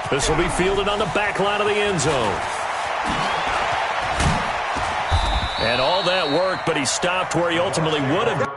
This will be fielded on the back line of the end zone. And all that work, but he stopped where he ultimately would have.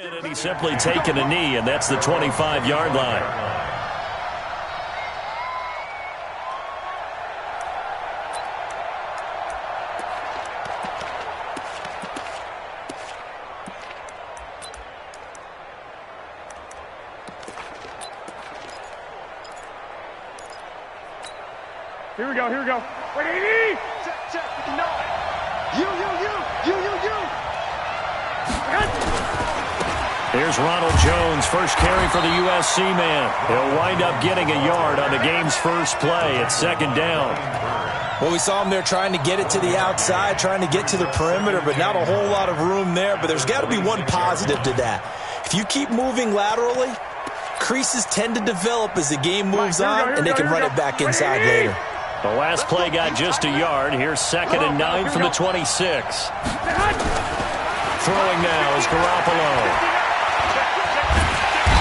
And he's simply taken a knee, and that's the 25-yard line. Here we go, here we go. Wait, AD! Check, no. You. Here's Ronald Jones, first carry for the USC man. He'll wind up getting a yard on the game's first play at second down. Well, we saw him there trying to get it to the outside, trying to get to the perimeter, but not a whole lot of room there. But there's got to be one positive to that. If you keep moving laterally, creases tend to develop as the game moves on, and they can run it back inside later. The last play got just a yard. Here's 2nd and 9 from the 26. Throwing now is Garoppolo.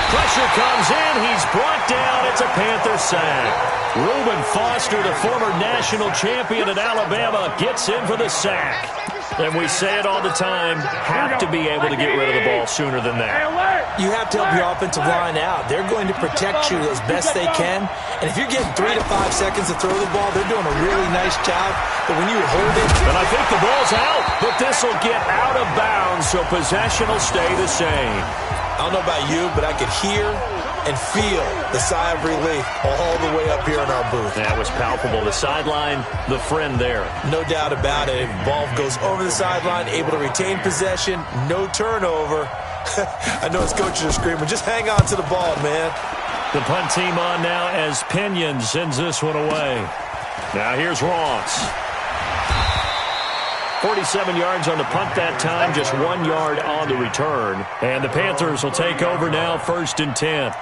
Pressure comes in. He's brought down. It's a Panther sack. Reuben Foster, the former national champion at Alabama, gets in for the sack. And we say it all the time, have to be able to get rid of the ball sooner than that. You have to help your offensive line out. They're going to protect you as best they can. And if you're getting 3 to 5 seconds to throw the ball, they're doing a really nice job. But when you hold it... And I think the ball's out, but this will get out of bounds, so possession will stay the same. I don't know about you, but I could hear and feel the sigh of relief all the way up here in our booth. That was palpable. The sideline, the friend there. No doubt about it. Ball goes over the sideline, able to retain possession, no turnover. I know his coaches are screaming, just hang on to the ball, man. The punt team on now as Pinion sends this one away. Now here's Ross. 47 yards on the punt that time, just 1 yard on the return. And the Panthers will take over now, 1st and 10.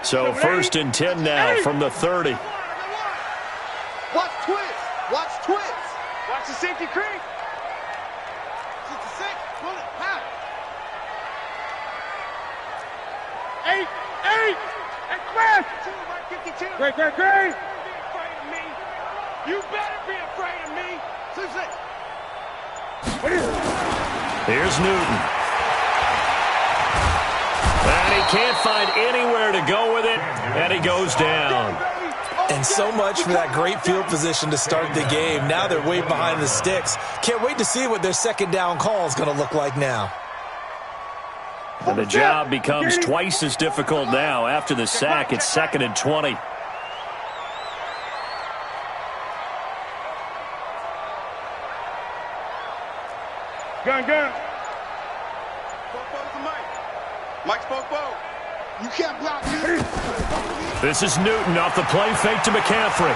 So 1st and 10 now from the 30. Watch twist. Watch twist. Watch the safety creep. 66. Pull it. Half. 8. And crash. 52. Great. You better be afraid of me. You better be afraid of me. 66. Here's Newton. And he can't find anywhere to go with it, and he goes down. And so much for that great field position to start the game. Now they're way behind the sticks. Can't wait to see what their second down call is going to look like now. And the job becomes twice as difficult now. After the sack, it's 2nd and 20. Gun. Mike spoke. You can't block me. This is Newton off the play fake to McCaffrey.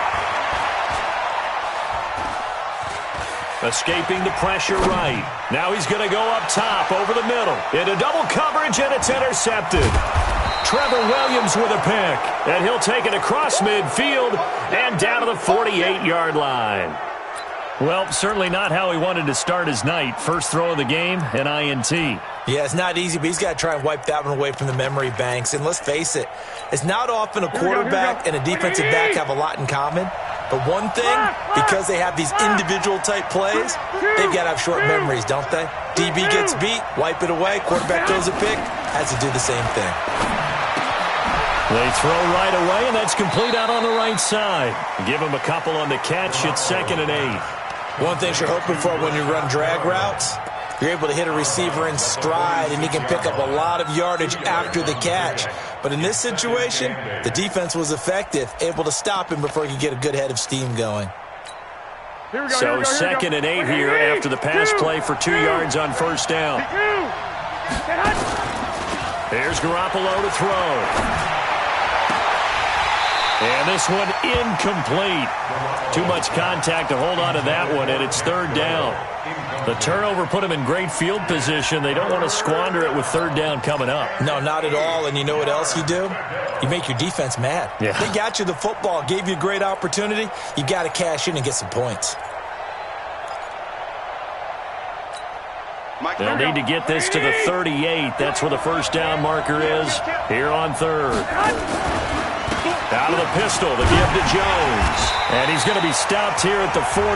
Escaping the pressure right. Now he's going to go up top over the middle. Into double coverage, and it's intercepted. Trevor Williams with a pick. And he'll take it across midfield and down to the 48-yard line. Well, certainly not how he wanted to start his night. First throw of the game, an INT. Yeah, it's not easy, but he's got to try and wipe that one away from the memory banks. And let's face it, it's not often a quarterback and a defensive back have a lot in common. But one thing, because they have these individual-type plays, they've got to have short memories, don't they? DB gets beat, wipe it away, quarterback throws a pick, has to do the same thing. They throw right away, and that's complete out on the right side. Give them a couple on the catch. It's 2nd and 8. One thing you're hoping for when you run drag routes, you're able to hit a receiver in stride, and he can pick up a lot of yardage after the catch. But in this situation, the defense was effective, able to stop him before he could get a good head of steam going. So 2nd and 8 here after the pass play for 2 yards on first down. Here's Garoppolo to throw. And this one incomplete. Too much contact to hold on to that one, and it's 3rd down. The turnover put them in great field position. They don't want to squander it with 3rd down coming up. No, not at all. And you know what else you do? You make your defense mad. Yeah. They got you the football, gave you a great opportunity. You got to cash in and get some points. They'll need to get this to the 38. That's where the first down marker is here on 3rd. Out of the pistol, the give to Jones. And he's going to be stopped here at the 43,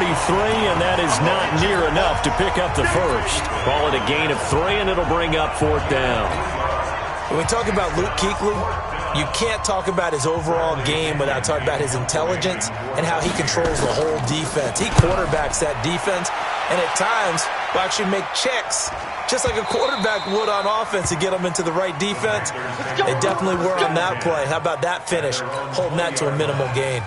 and that is not near enough to pick up the first. Call it a gain of 3, and it'll bring up 4th down. When we talk about Luke Kuechly, you can't talk about his overall game without talking about his intelligence and how he controls the whole defense. He quarterbacks that defense, and at times will actually make checks, just like a quarterback would on offense, to get them into the right defense. They definitely were on that play. How about that finish? Holding that to a minimal gain.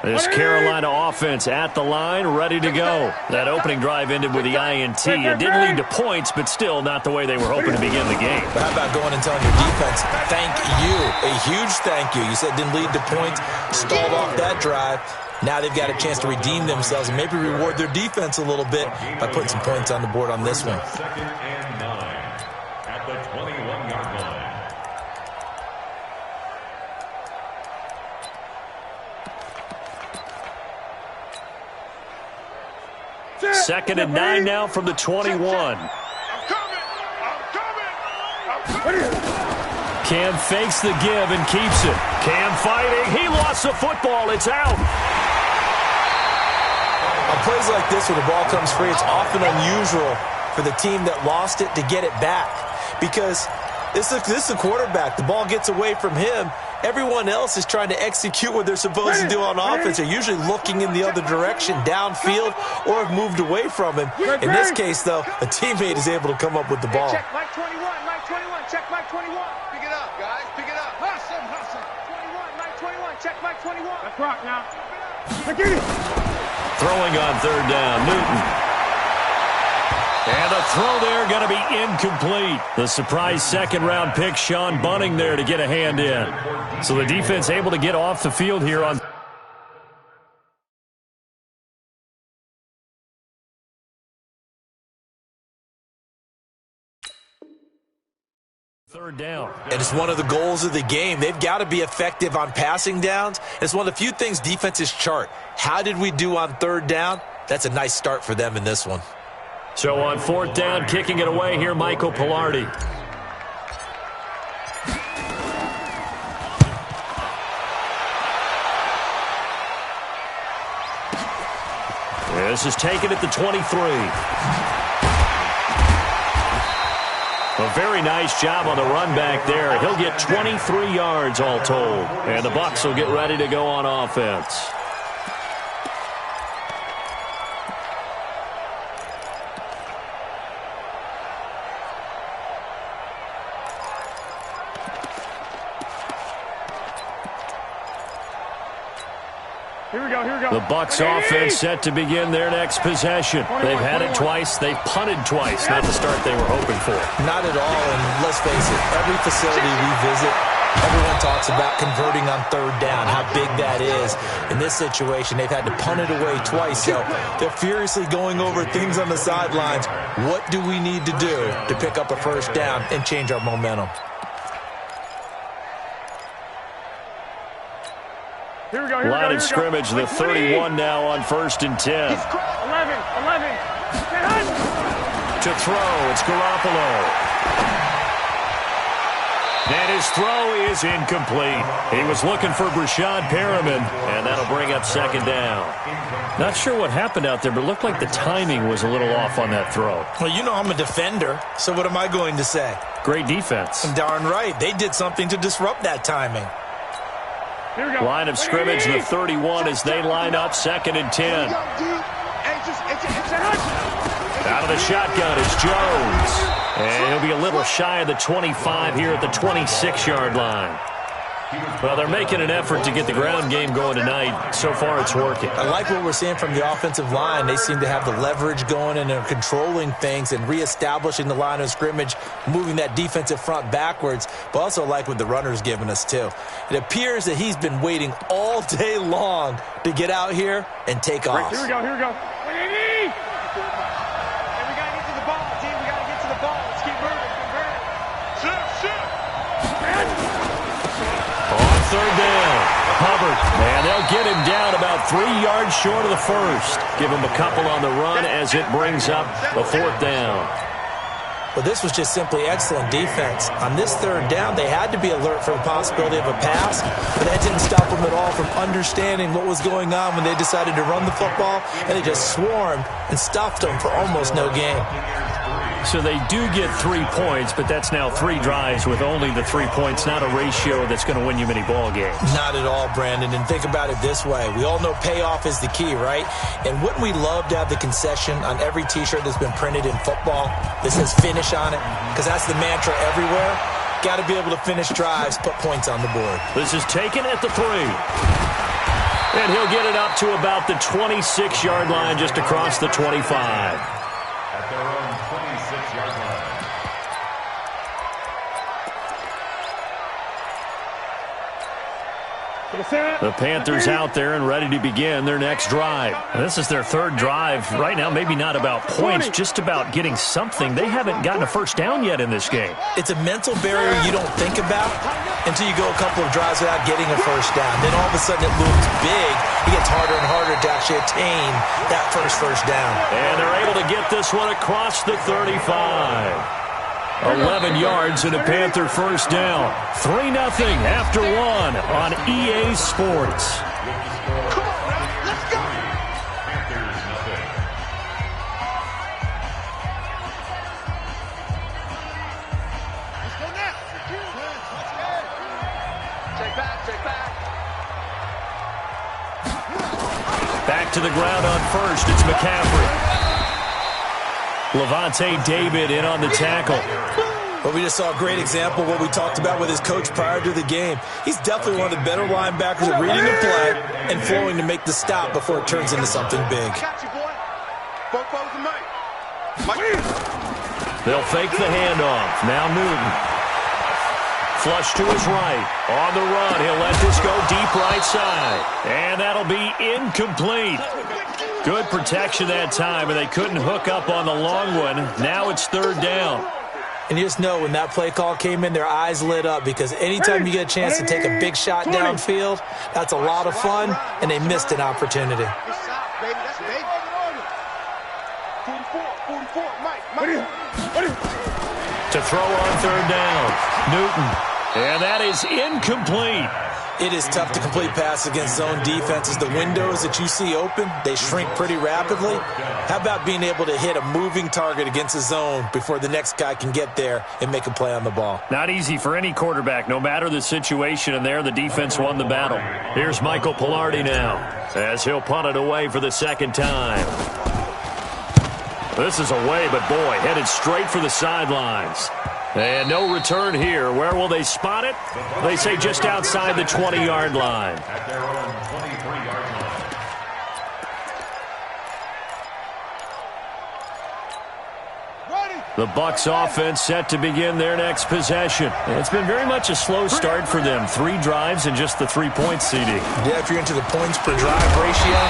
This Carolina offense at the line, ready to go. That opening drive ended with the INT. It didn't lead to points, but still not the way they were hoping to begin the game. But how about going and telling your defense, thank you, a huge thank you. You said it didn't lead to points, stalled off that drive. Now they've got a chance to redeem themselves and maybe reward their defense a little bit by putting some points on the board on this one. 2nd and 9 at the 21-yard line. Second and 9 now from the 21. I'm coming. Cam fakes the give and keeps it. Cam fighting. He lost the football. It's out. On plays like this where the ball comes free, it's often unusual for the team that lost it to get it back. Because this is the quarterback. The ball gets away from him. Everyone else is trying to execute what they're supposed to do on offense. They're usually looking in the other direction, downfield, or have moved away from him. In this case, though, a teammate is able to come up with the ball. Check Mike 21, Mike 21, check Mike 21. Pick it up, guys, pick it up. Hustle. 21, Mike 21, check Mike 21. Let's rock now. Throwing on 3rd down, Newton. And a throw there going to be incomplete. The surprise 2nd-round pick, Sean Bunning, there to get a hand in. So the defense able to get off the field here on 3rd down. And it's one of the goals of the game. They've got to be effective on passing downs. It's one of the few things defenses chart. How did we do on 3rd down? That's a nice start for them in this one. So on 4th down, kicking it away here, Michael Pilardi. This is taken at the 23. A very nice job on the run back there. He'll get 23 yards all told. And the Bucs will get ready to go on offense. Here we go. The Bucs offense set to begin their next possession. They've had it twice. They've punted twice. Not the start they were hoping for. Not at all, and let's face it, every facility we visit, everyone talks about converting on 3rd down, how big that is. In this situation, they've had to punt it away twice, so they're furiously going over things on the sidelines. What do we need to do to pick up a first down and change our momentum? Here we go. Line of scrimmage, the 31 now on 1st and 10. 11. To throw, it's Garoppolo. his throw is incomplete. He was looking for Brashad Perriman, and that'll bring up second down. Not sure what happened out there, but it looked like the timing was a little off on that throw. Well, you know I'm a defender, so what am I going to say? Great defense. Darn right. They did something to disrupt that timing. Line of scrimmage, the 31 as they line up, 2nd and 10. Out of the shotgun is Jones. And he'll be a little shy of the 25 here at the 26-yard line. Well, they're making an effort to get the ground game going tonight. So far, it's working. I like what we're seeing from the offensive line. They seem to have the leverage going, and they're controlling things and reestablishing the line of scrimmage, moving that defensive front backwards, but also like what the runner's giving us, too. It appears that he's been waiting all day long to get out here and take off. Here we go, here we go. Hey, we got to get to the ball, team. We got to get to the ball. Let's keep moving. Shoot. On third down, Hubbard, and they'll get him down about 3 yards short of the first. Give him a couple on the run as it brings up a 4th down. Well, this was just simply excellent defense. On this 3rd down, they had to be alert for the possibility of a pass, but that didn't stop them at all from understanding what was going on when they decided to run the football, and they just swarmed and stuffed them for almost no gain. So they do get 3 points, but that's now 3 drives with only the 3 points, not a ratio that's going to win you many ball games. Not at all, Brandon. And think about it this way. We all know payoff is the key, right? And wouldn't we love to have the concession on every T-shirt that's been printed in football that says finish on it? Because that's the mantra everywhere. Got to be able to finish drives, put points on the board. This is taken at the 3. And he'll get it up to about the 26-yard line, just across the 25. The Panthers out there and ready to begin their next drive. And this is their 3rd drive. Right now, maybe not about points, just about getting something. They haven't gotten a first down yet in this game. It's a mental barrier you don't think about until you go a couple of drives without getting a first down. Then all of a sudden it looms big. It gets harder and harder to actually attain that first down. And they're able to get this one across the 35. 11 yards and a Panther first down. 3-0 after 1 on EA Sports. Come on, man. Let's go. Let's go now. Check back. Back to the ground on first. It's McCaffrey. Levante David in on the tackle. Well, we just saw a great example of what we talked about with his coach prior to the game. He's definitely one of the better linebackers at reading the play and flowing to make the stop before it turns into something big. Got you, boy. Both of Mike. They'll fake the handoff. Now Newton. Flush to his right. On the run, he'll let this go deep right side. And that'll be incomplete. Good protection that time, and they couldn't hook up on the long one. Now it's 3rd down. And you just know when that play call came in, their eyes lit up because anytime you get a chance to take a big shot downfield, that's a lot of fun, and they missed an opportunity. That's baby. 44, Mike. To throw on 3rd down, Newton. And that is incomplete. It is tough to complete pass against zone defenses. The windows that you see open, they shrink pretty rapidly. How about being able to hit a moving target against a zone before the next guy can get there and make a play on the ball? Not easy for any quarterback, no matter the situation, and there the defense won the battle. Here's Michael Pilardi now, as he'll punt it away for the 2nd time. This is away, but boy, headed straight for the sidelines. And no return here. Where will they spot it? They say just outside the 20-yard line. At their own 23-yard line. The Bucs offense set to begin their next possession. It's been very much a slow start for them. 3 drives and just the 3 points, CD. Yeah, if you're into the points per drive ratio,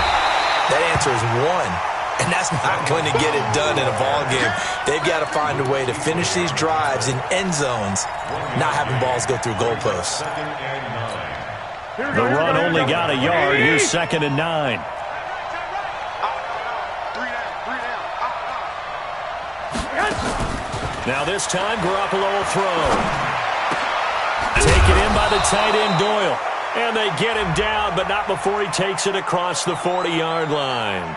that answer is 1. And that's not going to get it done in a ball game. They've got to find a way to finish these drives in end zones, not having balls go through goalposts. The run only got a yard. Here's 2nd and 9. Now this time, Garoppolo will throw. Taken in by the tight end, Doyle. And they get him down, but not before he takes it across the 40-yard line.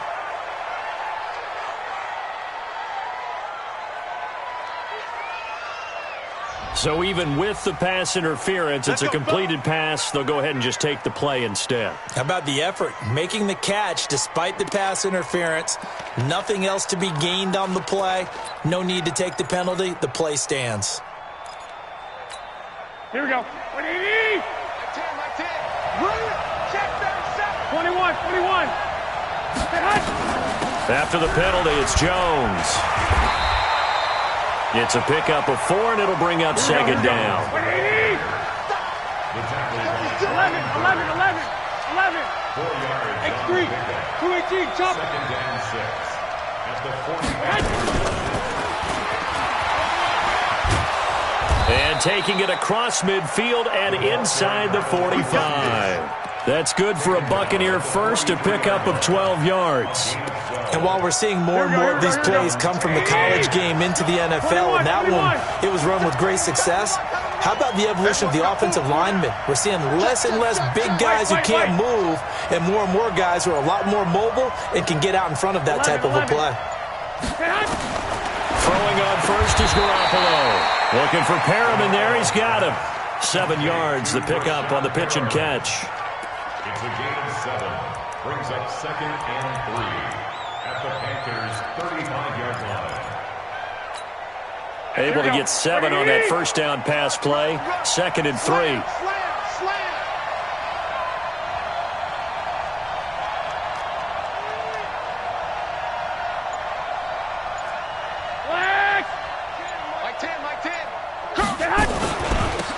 So even with the pass interference, it's a completed pass. They'll go ahead and just take the play instead. How about the effort? Making the catch despite the pass interference. Nothing else to be gained on the play. No need to take the penalty. The play stands. Here we go. 21. After the penalty, it's Jones. It's a pickup of 4, and it'll bring up second down. 11. X3. 218. Chop. Second down 6 at the 40. And taking it across midfield and inside the 45. That's good for a Buccaneer first, a pickup of 12 yards. And while we're seeing more and more of these plays come from the college game into the NFL, and that one, it was run with great success, how about the evolution of the offensive linemen? We're seeing less and less big guys who can't move, and more guys who are a lot more mobile and can get out in front of that type of a play. Throwing on first is Garoppolo. Looking for Perriman there. He's got him. 7 yards, the pickup on the pitch and catch. It's a gain of 7. Brings up second and 3 at the Panthers' 35-yard line. Able to get 7 on that first down pass play. Second and 3.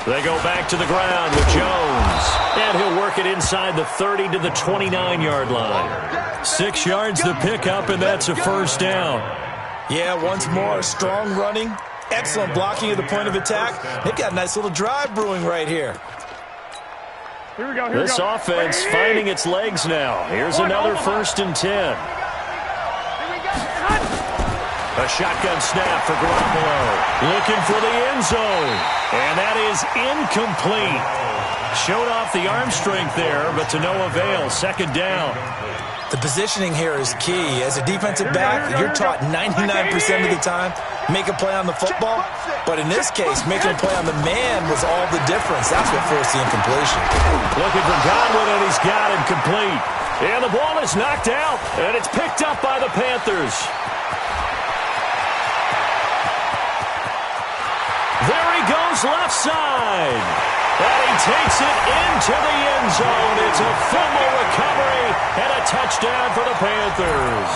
They go back to the ground with Jones. And he'll work it inside the 30 to the 29-yard line. 6 yards the pickup, and that's a first down. Yeah, once more, strong running, excellent blocking at the point of attack. They've got a nice little drive brewing right here. Here we go. This offense finding its legs now. Here's another first and 10. A shotgun snap for Garoppolo. Looking for the end zone. And that is incomplete. Showed off the arm strength there, but to no avail. Second down. The positioning here is key. As a defensive back, you're taught 99% of the time, make a play on the football. But in this case, making a play on the man was all the difference. That's what forced the incompletion. Looking for Godwin, and he's got him complete. And the ball is knocked out, and it's picked up by the Panthers. There he goes left side. And he takes it into the end zone. It's a fumble recovery and a touchdown for the Panthers.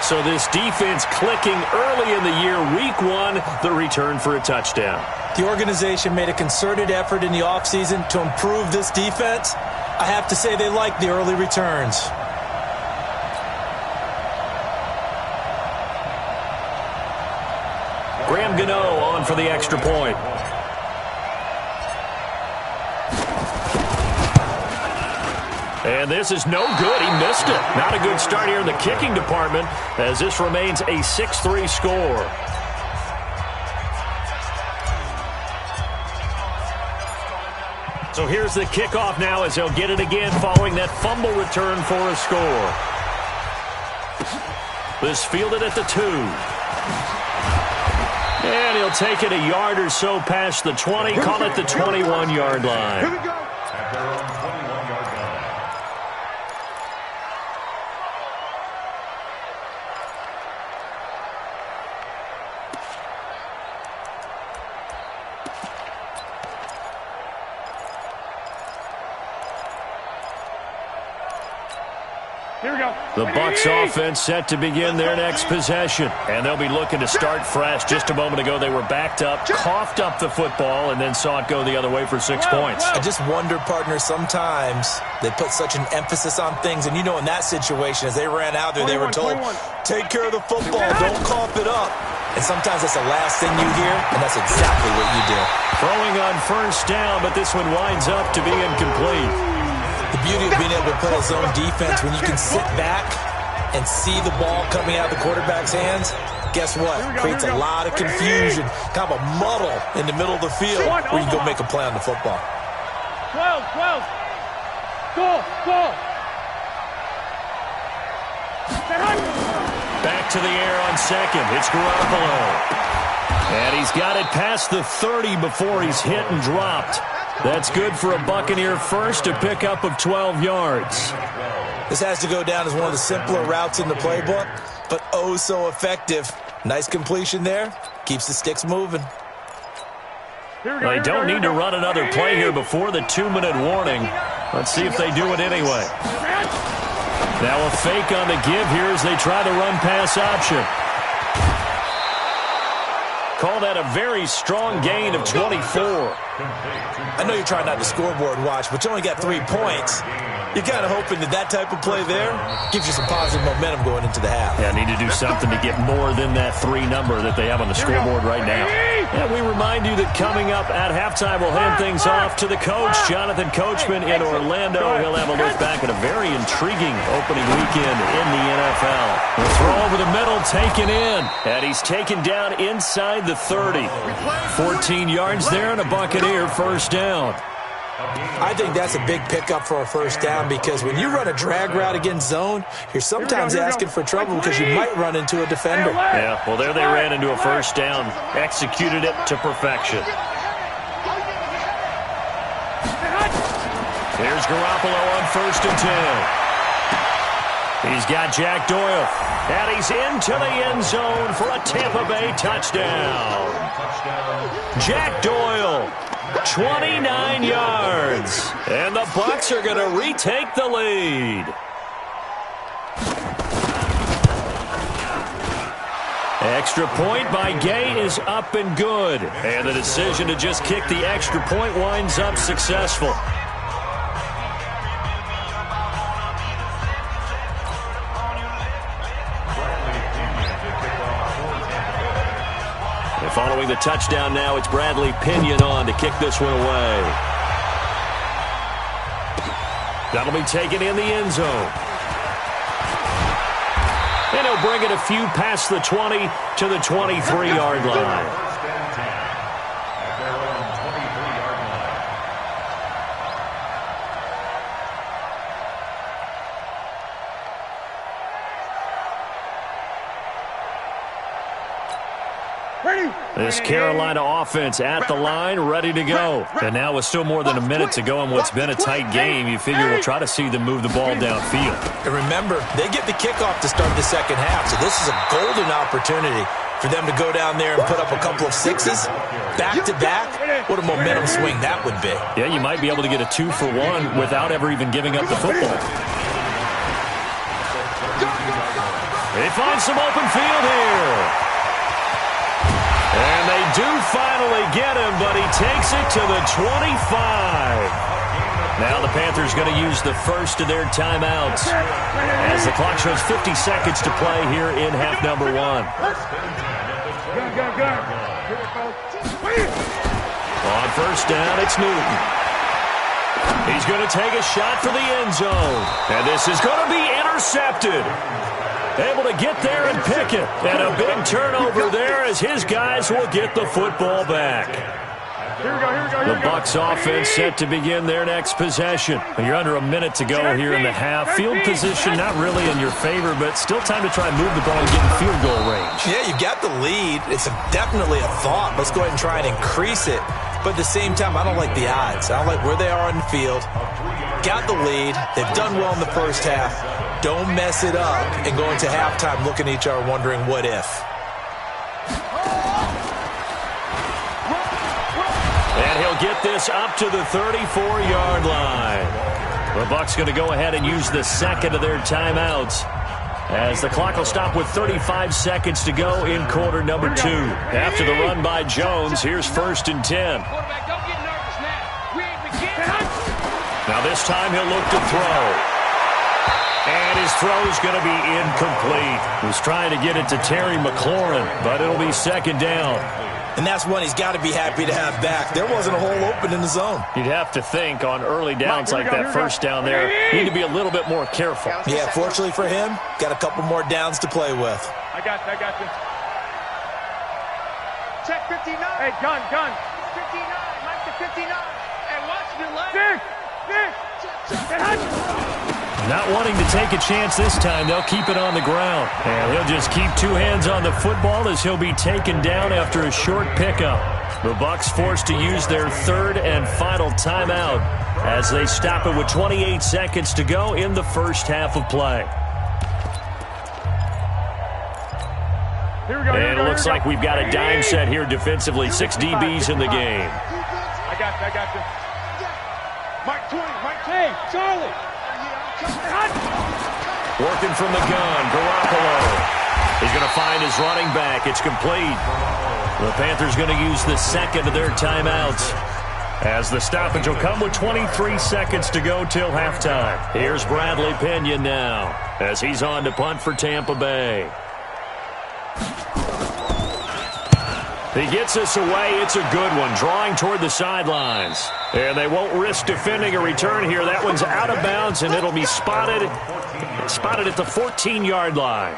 So this defense clicking early in the year. Week 1, the return for a touchdown. The organization made a concerted effort in the offseason to improve this defense. I have to say they like the early returns. Graham Gano on for the extra point. And this is no good. He missed it. Not a good start here in the kicking department as this remains a 6-3 score. So here's the kickoff now as they'll get it again following that fumble return for a score. This fielded at the 2. And he'll take it a yard or so past the 20, call it the 21-yard line. Here we go. At their own 21-yard line. Here we go. The Bucs offense set to begin their next possession. And they'll be looking to start fresh. Just a moment ago, they were backed up, coughed up the football, and then saw it go the other way for 6 points. I just wonder, partner, sometimes they put such an emphasis on things. And, you know, in that situation, as they ran out there, they were told, take care of the football, don't cough it up. And sometimes that's the last thing you hear, and that's exactly what you do. Throwing on first down, but this one winds up to be incomplete. The beauty of being able to play a zone defense when you can sit back and see the ball coming out of the quarterback's hands, Guess what? Creates a lot of confusion, kind of a muddle in the middle of the field where you can go make a play on the football. 12. Go. Back to the air on second. It's Garoppolo. And he's got it past the 30 before he's hit and dropped. That's good for a Buccaneer first, a pickup of 12 yards. This has to go down as one of the simpler routes in the playbook, but oh so effective. Nice completion there. Keeps the sticks moving. They don't need to run another play here before the 2-minute warning. Let's see if they do it anyway. Now a fake on the give here as they try the run-pass option. Call that a very strong gain of 24. I know you're trying not to scoreboard watch, but you only got 3 points. You're kind of hoping that that type of play there gives you some positive momentum going into the half. Yeah, need to do something to get more than that 3 number that they have on the scoreboard right now. And we remind you that coming up at halftime, we'll hand things off to the coach, Jonathan Coachman in Orlando. He'll have a look back at a very intriguing opening weekend in the NFL. The throw over the middle, taken in. And he's taken down inside the 30. 14 yards there and a Buccaneer first down. I think that's a big pickup for a first down because when you run a drag route against zone, you're sometimes asking for trouble because you might run into a defender. Yeah, well, there they ran into a first down. Executed it to perfection. Here's Garoppolo on 1st and 10. He's got Jack Doyle. And he's into the end zone for a Tampa Bay touchdown. Jack Doyle. 29 yards. And the Bucs are going to retake the lead. Extra point by Gay is up and good. And the decision to just kick the extra point winds up successful. Following the touchdown now, it's Bradley Pinion on to kick this one away. That'll be taken in the end zone. And he'll bring it a few past the 20 to the 23-yard line. This Carolina offense at the line, ready to go. And now with still more than a minute to go in what's been a tight game, you figure we'll try to see them move the ball downfield. And remember, they get the kickoff to start the second half, so this is a golden opportunity for them to go down there and put up a couple of sixes back-to-back. What a momentum swing that would be. Yeah, you might be able to get a 2-for-1 without ever even giving up the football. They find some open field here. And they do finally get him, but he takes it to the 25. Now the Panthers going to use the first of their timeouts as the clock shows 50 seconds to play here in half number 1. On first down, it's Newton. He's going to take a shot for the end zone. And this is going to be intercepted. Able to get there and pick it. And a big turnover there as his guys will get the football back. The Bucs offense set to begin their next possession. You're under a minute to go here in the half. Field position not really in your favor, but still time to try and move the ball and get in field goal range. Yeah, you've got the lead. It's definitely a thought. Let's go ahead and try and increase it. But at the same time, I don't like the odds. I don't like where they are on the field. Got the lead. They've done well in the first half. Don't mess it up and go into halftime looking at each other wondering what if. And he'll get this up to the 34-yard line. The Bucs going to go ahead and use the second of their timeouts as the clock will stop with 35 seconds to go in quarter number 2. After the run by Jones, here's 1st and 10. Now this time he'll look to throw. And his throw is going to be incomplete. He's trying to get it to Terry McLaurin, but it'll be second down. And that's one he's got to be happy to have back. There wasn't a hole open in the zone. You'd have to think on early downs like that first down there, you need to be a little bit more careful. Yeah, fortunately for him, got a couple more downs to play with. I got you. check 59. Hey, gun. 59. Mike to 59. Hey, watch your leg. Not wanting to take a chance this time, they'll keep it on the ground. And he'll just keep two hands on the football as he'll be taken down after a short pickup. The Bucs forced to use their third and final timeout as they stop it with 28 seconds to go in the first half of play. And it looks like we've got a dime set here defensively. 6 DBs in the game. I got you. Mike 20, Mike 10, Charlie. Working from the gun, Garoppolo. He's going to find his running back. It's complete. The Panthers going to use the second of their timeouts, as the stoppage will come with 23 seconds to go till halftime. Here's Bradley Pinion now as he's on to punt for Tampa Bay. He gets us away. It's a good one, drawing toward the sidelines. And they won't risk defending a return here. That one's out of bounds, and it'll be spotted at the 14-yard line.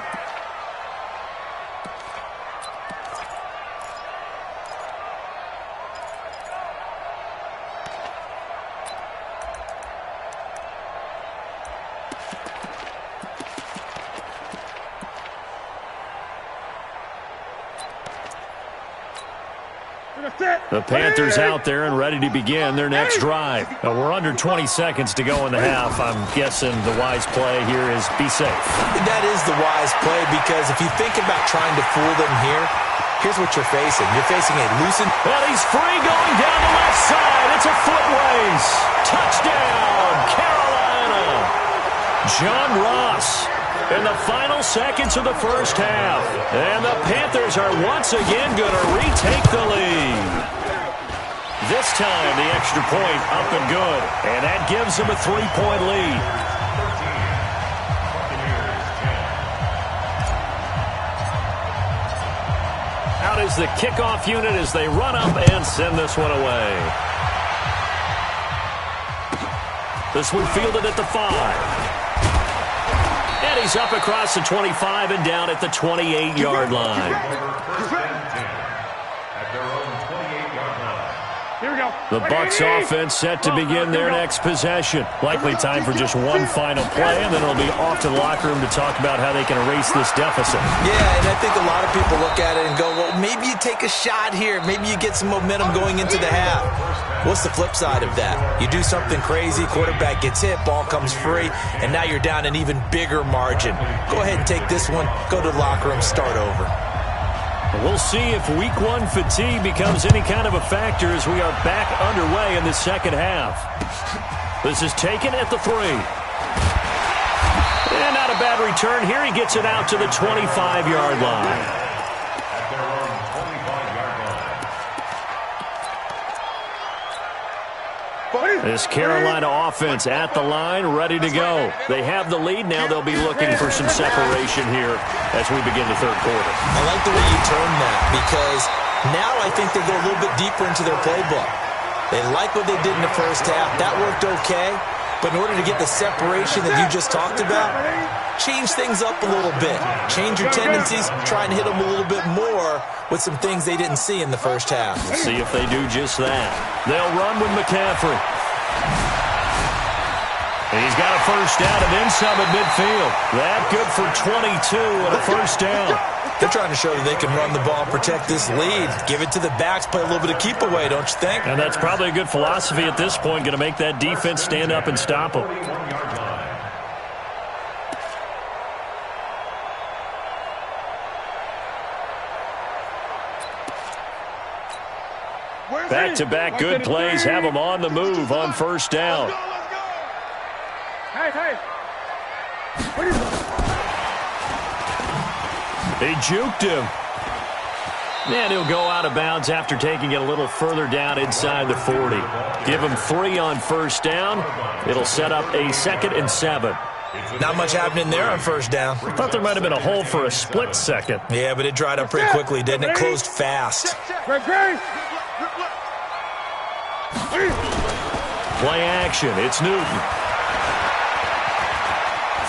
The Panthers out there and ready to begin their next drive. We're under 20 seconds to go in the half. I'm guessing the wise play here is be safe. That is the wise play, because if you think about trying to fool them here, here's what you're facing. You're facing a loosened... Well, he's free going down the left side. It's a foot race. Touchdown, Carolina. John Ross in the final seconds of the first half. And the Panthers are once again going to retake the lead. This time, the extra point up and good. And that gives them a 3-point lead. Out is the kickoff unit as they run up and send this one away. This one fielded at the 5. And he's up across the 25 and down at the 28-yard line. Here we go. The Bucs offense set to begin their next possession. Likely time for just one final play, and then it'll be off to the locker room to talk about how they can erase this deficit. Yeah, and I think a lot of people look at it and go, well, maybe you take a shot here. Maybe you get some momentum going into the half. What's the flip side of that? You do something crazy, quarterback gets hit, ball comes free, and now you're down an even bigger margin. Go ahead and take this one, go to the locker room, start over. We'll see if week one fatigue becomes any kind of a factor as we are back underway in the second half. This is taken at the 3. And not a bad return here. He gets it out to the 25-yard line. This Carolina offense at the line, ready to go. They have the lead. Now they'll be looking for some separation here as we begin the third quarter. I like the way you term that, because now I think they go a little bit deeper into their playbook. They like what they did in the first half. That worked okay. But in order to get the separation that you just talked about, change things up a little bit. Change your tendencies, try and hit them a little bit more with some things they didn't see in the first half. Let's see if they do just that. They'll run with McCaffrey. He's got a first down and then some at midfield. That good for 22 and a first down. They're trying to show that they can run the ball and protect this lead. Give it to the backs, play a little bit of keep away, don't you think? And that's probably a good philosophy at this point, going to make that defense stand up and stop them. Back-to-back good plays have them on the move on first down. Hey. They juked him. And he'll go out of bounds after taking it a little further down inside the 40. Give him 3 on first down. It'll set up a 2nd and 7. Not much happening there on first down. I thought there might have been a hole for a split second. Yeah, but it dried up pretty quickly, didn't it? Closed fast. Play action. It's Newton.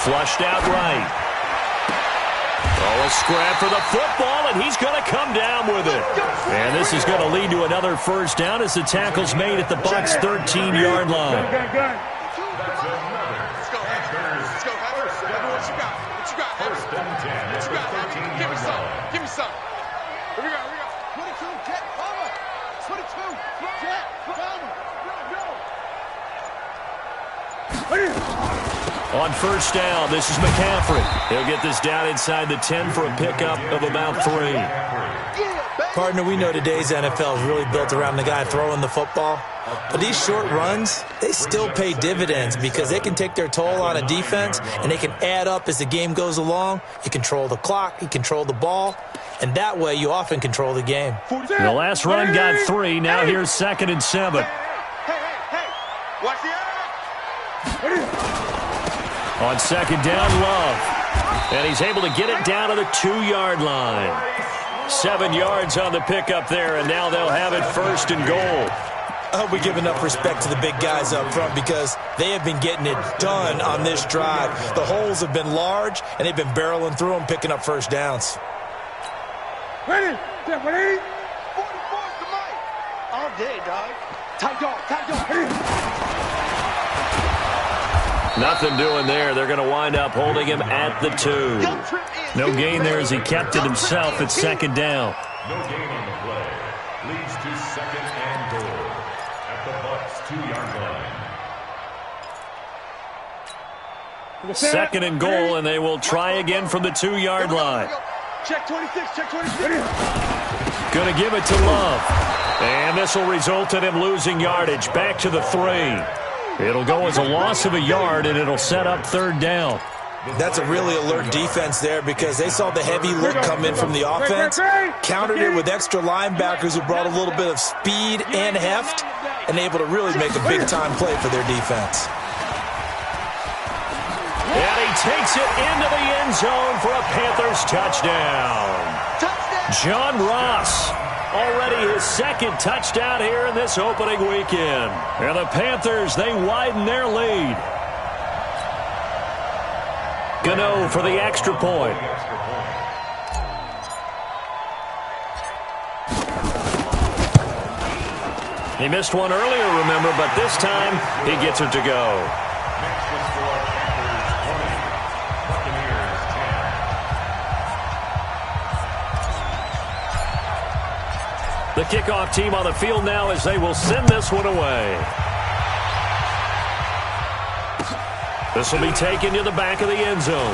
Flushed out right. Oh, a scrap for the football, and he's going to come down with it. And this is going to lead to another first down as the tackle's made at the Bucs' 13-yard line. Give me some. Here we go. 22, Jet, cover. 22, Jet, cover. On first down, this is McCaffrey. He'll get this down inside the 10 for a pickup of about 3. Partner, we know today's NFL is really built around the guy throwing the football. But these short runs, they still pay dividends because they can take their toll on a defense, and they can add up as the game goes along. You control the clock, you control the ball, and that way you often control the game. The last run got 3. Now here's 2nd and 7. Hey. Watch the On 2nd down, Love. And he's able to get it down to the 2-yard line. 7 yards on the pickup there, and now they'll have it 1st and goal. I hope we give enough respect to the big guys up front because they have been getting it done on this drive. The holes have been large, and they've been barreling through them, picking up first downs. Ready? 44's the mic. All day, dog. Tight dog. Nothing doing there. They're going to wind up holding him at the 2. No gain there as he kept it himself at 2nd down. No gain on the play. Leads to 2nd and goal at the Bucs' 2-yard line. 2nd and goal, and they will try again from the 2-yard line. Check 26. Going to give it to Love. And this will result in him losing yardage back to the 3. It'll go as a loss of a yard, and it'll set up 3rd down. That's a really alert defense there because they saw the heavy look come in from the offense, countered it with extra linebackers who brought a little bit of speed and heft, and able to really make a big-time play for their defense. And he takes it into the end zone for a Panthers touchdown. John Ross, already his 2nd touchdown here in this opening weekend. And the Panthers, they widen their lead. Gano for the extra point. He missed one earlier, remember, but this time he gets it to go. The kickoff team on the field now as they will send this one away. This will be taken to the back of the end zone.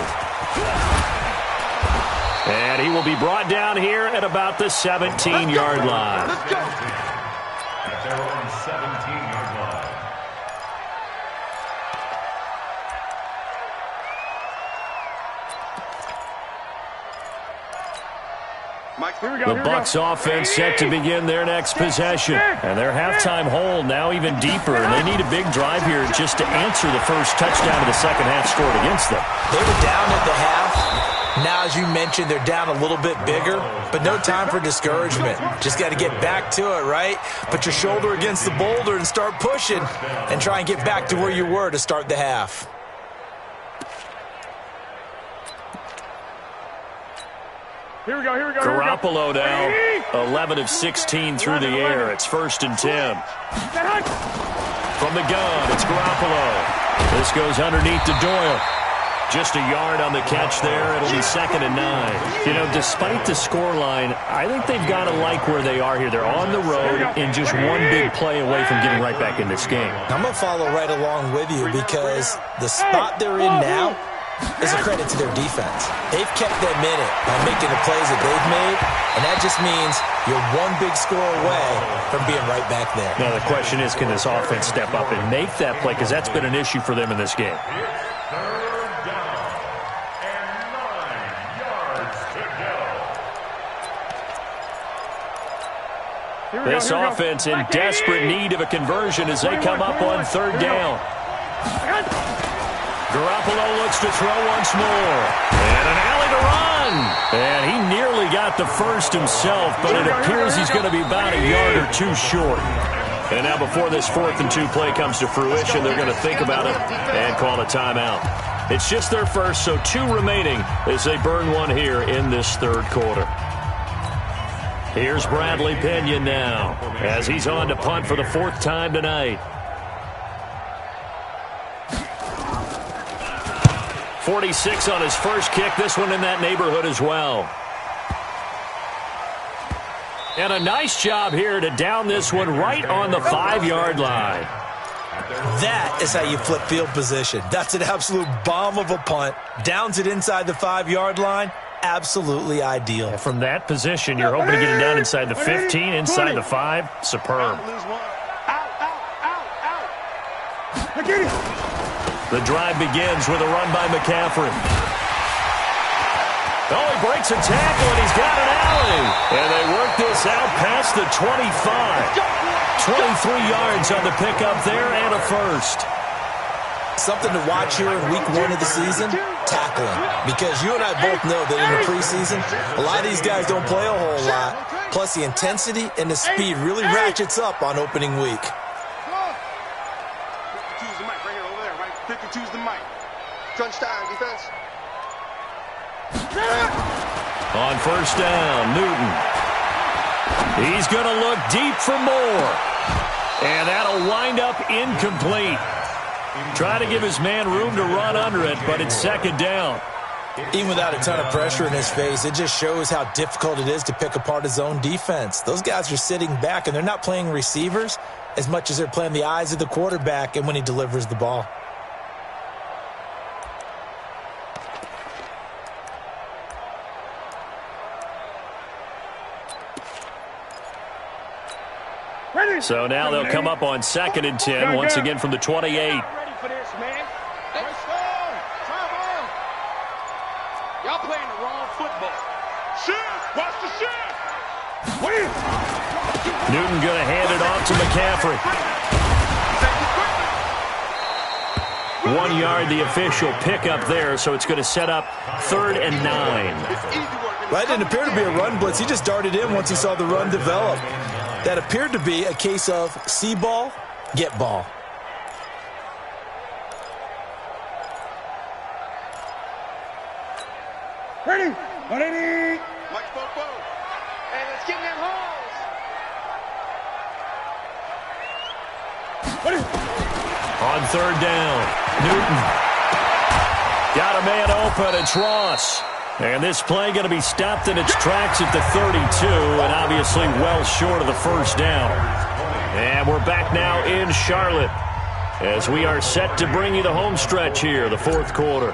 And he will be brought down here at about the 17-yard line. At their own 17-yard line. The Bucs offense set to begin their next possession. And their halftime hole now even deeper. And they need a big drive here just to answer the first touchdown of the second half scored against them. They were down at the half. Now, as you mentioned, they're down a little bit bigger, but no time for discouragement. Just got to get back to it, right? Put your shoulder against the boulder and start pushing and try and get back to where you were to start the half. Here we go. Garoppolo now, 11 of 16 through the air. It's 1st and 10. From the gun, it's Garoppolo. This goes underneath to Doyle. Just a yard on the catch there. It'll be 2nd and 9. You know, despite the scoreline, I think they've got to like where they are here. They're on the road and just one big play away from getting right back in this game. I'm going to follow right along with you because the spot they're in now is a credit to their defense. They've kept them in it by making the plays that they've made, and that just means you're one big score away from being right back there. Now the question is, can this offense step up and make that play? Because that's been an issue for them in this game. This offense in desperate need of a conversion as they come up on 3rd down. Garoppolo looks to throw once more. And an alley to run. And he nearly got the first himself, but it appears he's going to be about a yard or two short. And now before this 4th and 2 play comes to fruition, they're going to think about it and call a timeout. It's just their first, so 2 remaining as they burn one here in this third quarter. Here's Bradley Pena now as he's on to punt for the 4th time tonight. 46 on his first kick. This one in that neighborhood as well. And a nice job here to down this one right on the 5-yard line. That is how you flip field position. That's an absolute bomb of a punt. Downs it inside the 5-yard line. Absolutely ideal. From that position, you're hoping to get it down inside the 15, inside the 5. Superb. The drive begins with a run by McCaffrey. Oh, he breaks a tackle, and he's got an alley. And they work this out past the 25. 23 yards on the pickup there and a first. Something to watch here in week 1 of the season, tackling. Because you and I both know that in the preseason, a lot of these guys don't play a whole lot. Plus, the intensity and the speed really ratchets up on opening week. 52's the mic right here, over there, right? 52's the mic. Crunch time, defense. On first down, Newton. He's going to look deep for more. And that'll wind up incomplete. Try to give his man room to run under it, but it's 2nd down. Even without a ton of pressure in his face, it just shows how difficult it is to pick apart his own defense. Those guys are sitting back, and they're not playing receivers as much as they're playing the eyes of the quarterback and when he delivers the ball. So now they'll come up on 2nd and 10, once again from the 28. Ready for this, man. Y'all playing the wrong football. Shift! Watch the shift! Newton going to hand it off to McCaffrey. 1 yard, the official pickup there, so it's going to set up 3rd and 9. Well, it didn't appear to be a run blitz. He just darted in once he saw the run develop. That appeared to be a case of see ball, get ball. Ready? Ready? Mike, Popo. Hey, let's get in them holes. Ready? On 3rd down, Newton. Got a man open, it's Ross. And this play going to be stopped in its tracks at the 32, and obviously well short of the first down. And we're back now in Charlotte as we are set to bring you the home stretch here, the 4th quarter.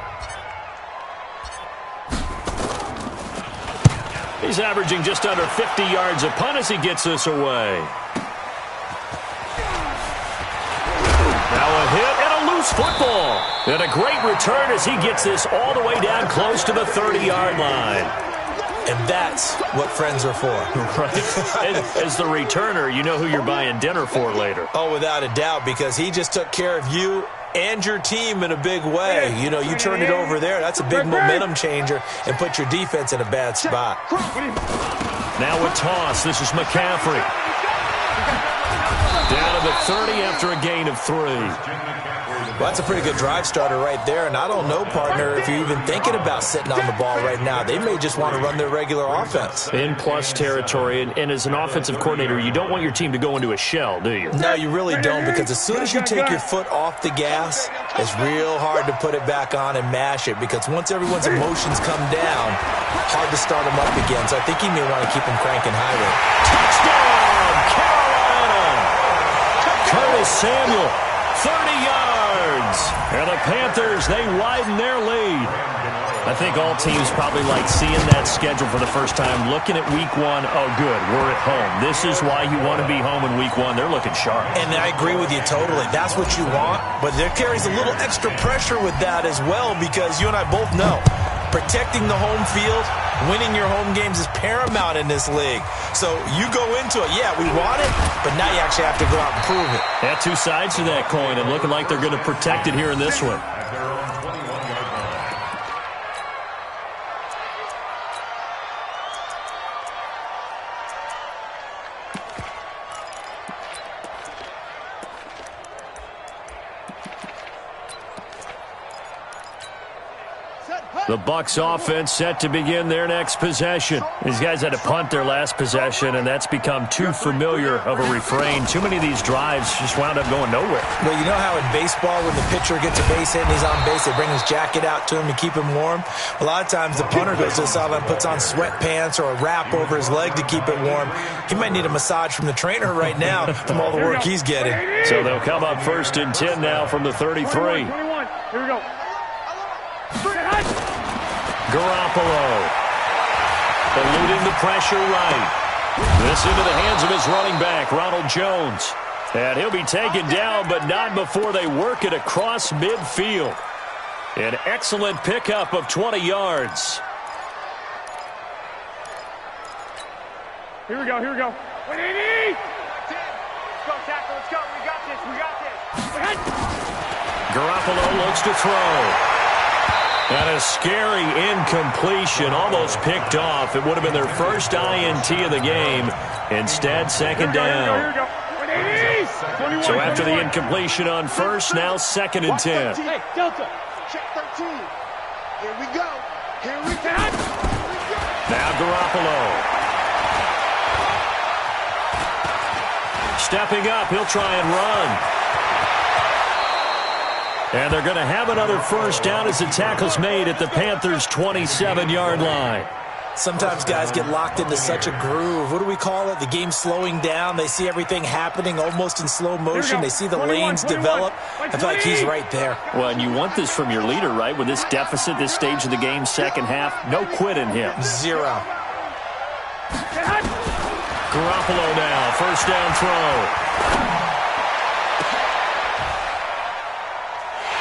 He's averaging just under 50 yards a punt as he gets this away. Now a hit and a loose football. And a great return as he gets this all the way down close to the 30-yard line. And that's what friends are for. Right. As the returner, you know who you're buying dinner for later. Oh, without a doubt, because he just took care of you and your team in a big way. You know, you turn it over there, that's a big momentum changer and put your defense in a bad spot. Now a toss. This is McCaffrey. Down to the 30 after a gain of 3. Well, that's a pretty good drive starter right there, and I don't know, partner, if you're even thinking about sitting on the ball right now. They may just want to run their regular offense. In plus territory, and as an offensive coordinator, you don't want your team to go into a shell, do you? No, you really don't, because as soon as you take your foot off the gas, it's real hard to put it back on and mash it, because once everyone's emotions come down, hard to start them up again. So I think you may want to keep them cranking higher. Touchdown, Carolina! Curtis Samuel, 30 yards. And the Panthers, they widen their lead. I think all teams probably like seeing that schedule for the first time, looking at week 1. Oh, good, we're at home. This is why you want to be home in week 1. They're looking sharp. And I agree with you totally. That's what you want. But there carries a little extra pressure with that as well, because you and I both know protecting the home field, winning your home games is paramount in this league. So you go into it, yeah, we want it, but now you actually have to go out and prove it. Yeah, 2 sides to that coin, and looking like they're going to protect it here in this one. The Bucs offense set to begin their next possession. These guys had to punt their last possession, and that's become too familiar of a refrain. Too many of these drives just wound up going nowhere. Well, you know how in baseball when the pitcher gets a base hit and he's on base, they bring his jacket out to him to keep him warm? A lot of times the punter goes to the sideline and puts on sweatpants or a wrap over his leg to keep it warm. He might need a massage from the trainer right now from all the work he's getting. So they'll come up 1st and 10 now from the 33. 21. Here we go. Garoppolo eluding the pressure right. This into the hands of his running back, Ronald Jones. And he'll be taken down, but not before they work it across midfield. An excellent pickup of 20 yards. Here we go, here we go. 180! Let's go, tackle, let's go. We got this, we got this. Garoppolo looks to throw. And a scary incompletion, almost picked off. It would have been their first INT of the game. Instead, second down. So after the incompletion on first, now 2nd and 10. Hey, Delta, check 13. Here we go. Here we go. Now Garoppolo. Stepping up, he'll try and run. And they're going to have another first down as the tackle's made at the Panthers' 27-yard line. Sometimes guys get locked into such a groove. What do we call it? The game's slowing down. They see everything happening almost in slow motion. They see the lanes develop. I feel like he's right there. Well, and you want this from your leader, right? With this deficit, this stage of the game, second half, no quit in him. Zero. Garoppolo now, first down throw.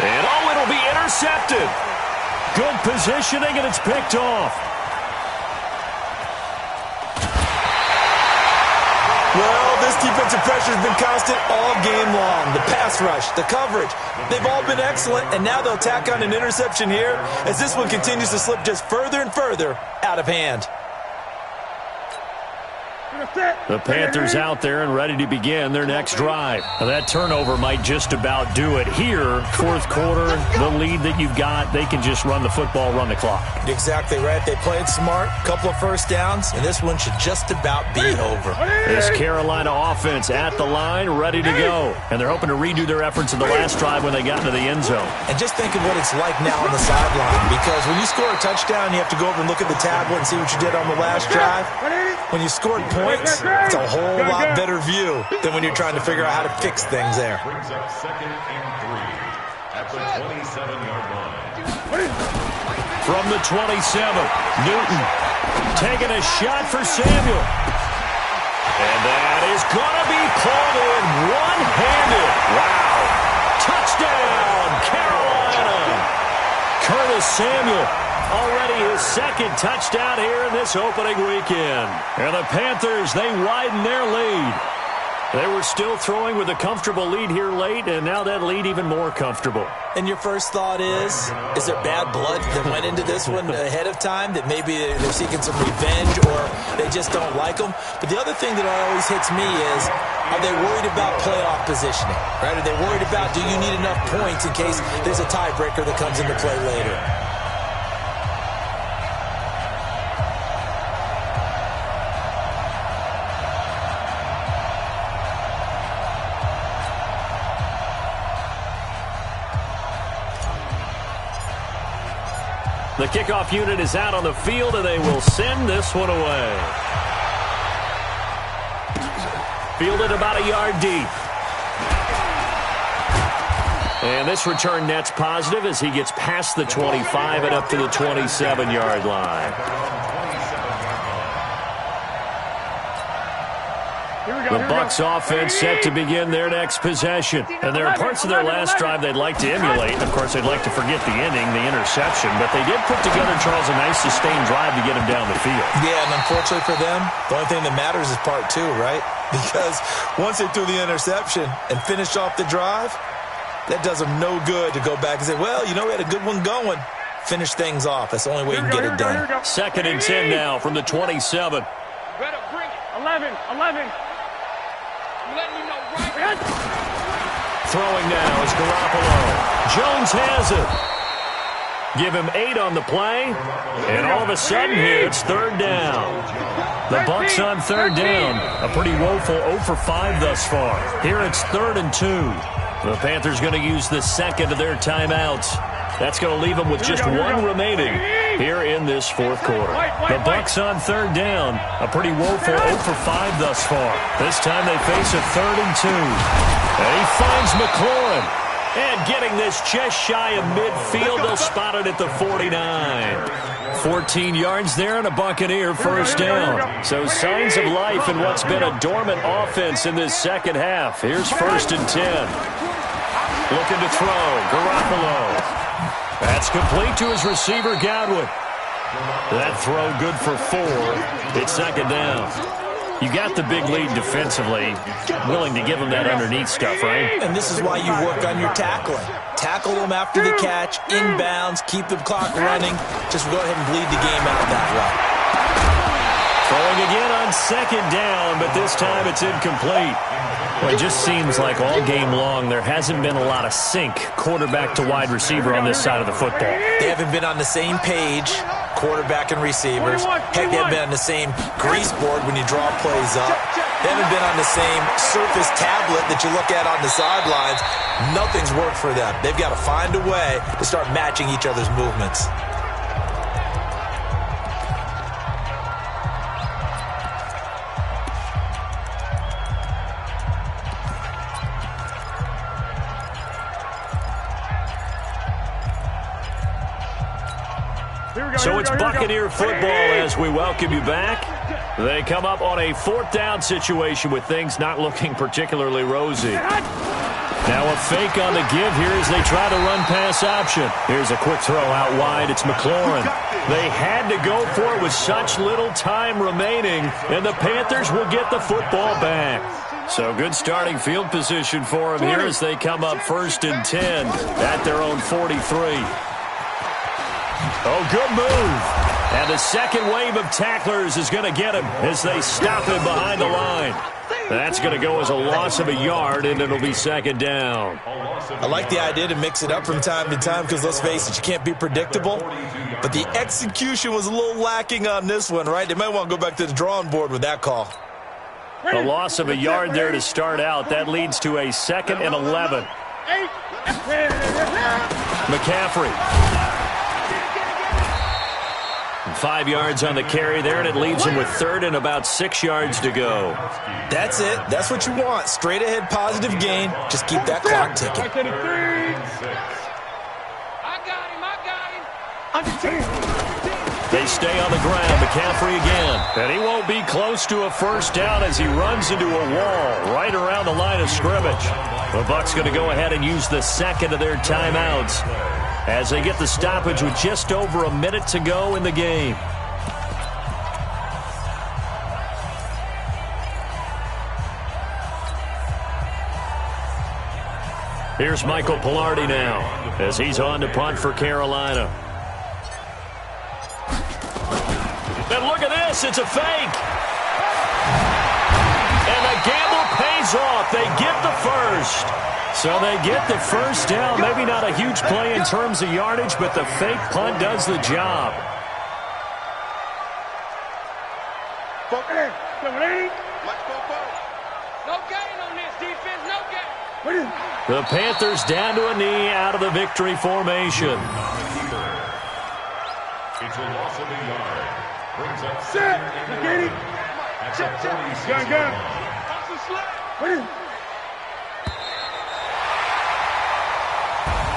And it'll be intercepted. Good positioning, and it's picked off. Well, this defensive pressure has been constant all game long. The pass rush, the coverage, they've all been excellent, and now they'll tack on an interception here as this one continues to slip just further and further out of hand. The Panthers out there and ready to begin their next drive. Now, that turnover might just about do it here. 4th quarter, the lead that you've got, they can just run the football, run the clock. Exactly right. They played smart, couple of first downs, and this one should just about be over. This Carolina offense at the line, ready to go. And they're hoping to redo their efforts in the last drive when they got into the end zone. And just think of what it's like now on the sideline, because when you score a touchdown, you have to go over and look at the tablet and see what you did on the last drive. When you scored points, it's a whole lot better view than when you're trying to figure out how to fix things there. Brings up 2nd and 3 at the 27-yard line. From the 27, Newton taking a shot for Samuel. And that is going to be called in one-handed. Wow. Touchdown, Carolina. Curtis Samuel. Already his 2nd touchdown here in this opening weekend. And the Panthers, they widen their lead. They were still throwing with a comfortable lead here late, and now that lead even more comfortable. And your first thought is there bad blood that went into this one ahead of time, that maybe they're seeking some revenge or they just don't like them? But the other thing that always hits me is, are they worried about playoff positioning? Right? Are they worried about, do you need enough points in case there's a tiebreaker that comes into play later? The kickoff unit is out on the field, and they will send this one away. Fielded about a yard deep. And this return net's positive as he gets past the 25 and up to the 27-yard line. The Bucs offense set to begin their next possession. And there are parts of their last drive they'd like to emulate. Of course, they'd like to forget the ending, the interception. But they did put together, Charles, a nice sustained drive to get him down the field. Yeah, and unfortunately for them, the only thing that matters is part 2, right? Because once they threw the interception and finished off the drive, that does them no good to go back and say, well, you know, we had a good one going. Finish things off. That's the only way you can get it done. 2nd and 10 now from the 27. Better bring it. 11. Throwing now is Garoppolo. Jones has it. Give him 8 on the play, and all of a sudden here it's third down. The Bucks on third down, a pretty woeful 0 for 5 thus far. Here it's 3rd and 2. The Panthers going to use the second of their timeouts. That's going to leave them with just 1 remaining here in this fourth quarter. The Bucks on third down, a pretty woeful 0 for 5 thus far. This time they face a 3rd and 2. And he finds McLaurin. And getting this just shy of midfield, they'll spot it at the 49. 14 yards there and a Buccaneer first down. So signs of life in what's been a dormant offense in this second half. Here's 1st and 10. Looking to throw, Garoppolo. That's complete to his receiver, Godwin. That throw good for 4. It's 2nd down. You got the big lead defensively, willing to give them that underneath stuff, right? And this is why you work on your tackling. Tackle them after the catch, inbounds, keep the clock running. Just go ahead and bleed the game out that way. Throwing again on 2nd down, but this time it's incomplete. Well, it just seems like all game long there hasn't been a lot of sync quarterback to wide receiver on this side of the football. They haven't been on the same page, quarterback and receivers. Heck, they haven't been on the same grease board when you draw plays up. They haven't been on the same surface tablet that you look at on the sidelines. Nothing's worked for them. They've got to find a way to start matching each other's movements. So it's Buccaneer football as we welcome you back. They come up on a 4th down situation with things not looking particularly rosy. Now a fake on the give here as they try to run pass option. Here's a quick throw out wide. It's McLaurin. They had to go for it with such little time remaining, and the Panthers will get the football back. So good starting field position for them here as they come up 1st and 10 at their own 43. Oh, good move. And the second wave of tacklers is going to get him as they stop him behind the line. That's going to go as a loss of a yard, and it'll be 2nd down. I like the idea to mix it up from time to time because, let's face it, you can't be predictable. But the execution was a little lacking on this one, right? They might want to go back to the drawing board with that call. A loss of a yard there to start out. That leads to a 2nd and 11. McCaffrey. 5 yards on the carry there, and it leaves him with 3rd and about 6 yards to go. That's it. That's what you want. Straight ahead, positive gain. Just keep that clock ticking. They stay on the ground. McCaffrey again. And he won't be close to a 1st down as he runs into a wall right around the line of scrimmage. The Bucs going to go ahead and use the 2nd of their timeouts as they get the stoppage with just over a minute to go in the game. Here's Michael Pilardi now as he's on to punt for Carolina. And look at this, it's a fake. And the gamble pays off. They get the 1st. So they get the 1st down. Maybe not a huge play in terms of yardage, but the fake punt does the job. No gain on this defense, no gain. The Panthers down to a knee out of the victory formation. It's a loss of a yard. Brings up Set. 2nd Get and it. 11 at the 46 yard line.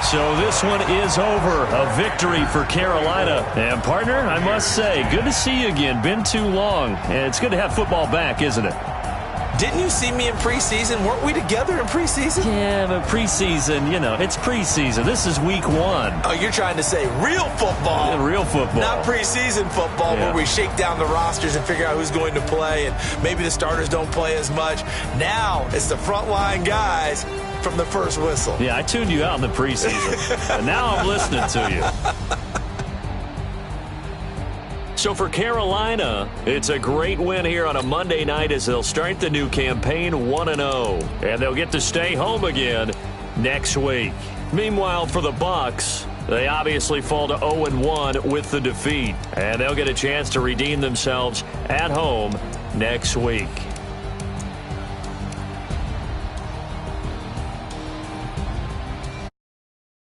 So this one is over. A victory for Carolina. And, partner, I must say, good to see you again. Been too long. And it's good to have football back, isn't it? Didn't you see me in preseason? Weren't we together in preseason? Yeah, but preseason, you know, it's preseason. This is week 1. Oh, you're trying to say real football. Yeah, real football. Not preseason football where we shake down the rosters and figure out who's going to play, and maybe the starters don't play as much. Now it's the frontline guys from the first whistle. Yeah, I tuned you out in the preseason. And now I'm listening to you. So for Carolina, it's a great win here on a Monday night as they'll start the new campaign 1-0. And they'll get to stay home again next week. Meanwhile, for the Bucs, They obviously fall to 0-1 with the defeat, and they'll get a chance to redeem themselves at home next week.